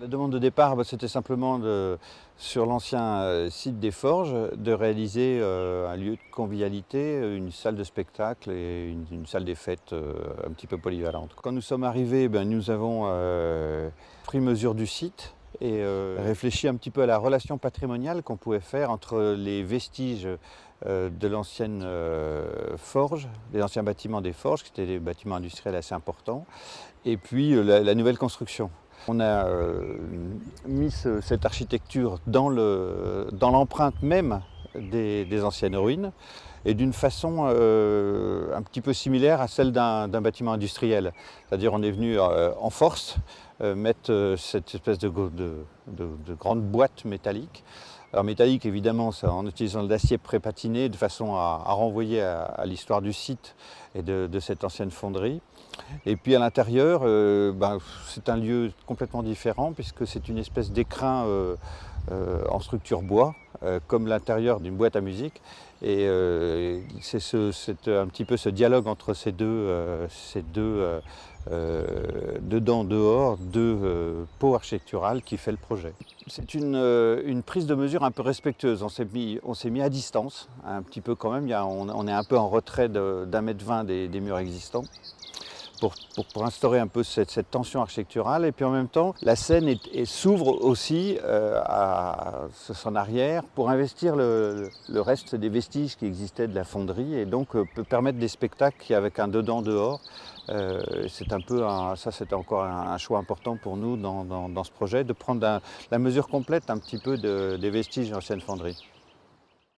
La demande de départ, c'était simplement sur l'ancien site des Forges, de réaliser un lieu de convivialité, une salle de spectacle et une salle des fêtes un petit peu polyvalente. Quand nous sommes arrivés, nous avons pris mesure du site et réfléchi un petit peu à la relation patrimoniale qu'on pouvait faire entre les vestiges de l'ancienne forge, des anciens bâtiments des forges, qui étaient des bâtiments industriels assez importants, et puis la nouvelle construction. On a mis cette architecture dans l'empreinte même des anciennes ruines et d'une façon un petit peu similaire à celle d'un bâtiment industriel. C'est-à-dire on est venu en force mettre cette espèce de grande boîte métallique. Alors métallique évidemment en utilisant de l'acier pré-patiné de façon à renvoyer à l'histoire du site et de cette ancienne fonderie. Et puis à l'intérieur, c'est un lieu complètement différent puisque c'est une espèce d'écrin en structure bois, comme l'intérieur d'une boîte à musique. Et c'est un petit peu ce dialogue entre ces deux dedans-dehors, deux pôles architecturales qui fait le projet. C'est une prise de mesure un peu respectueuse. On s'est mis à distance, un petit peu quand même. On est un peu en retrait d'1,20 m des murs existants. Pour instaurer un peu cette tension architecturale. Et puis en même temps, la scène s'ouvre aussi à son arrière pour investir le reste des vestiges qui existaient de la fonderie et donc peut permettre des spectacles avec un dedans-dehors. C'était encore un choix important pour nous dans ce projet, de prendre la mesure complète un petit peu des vestiges de l'ancienne fonderie.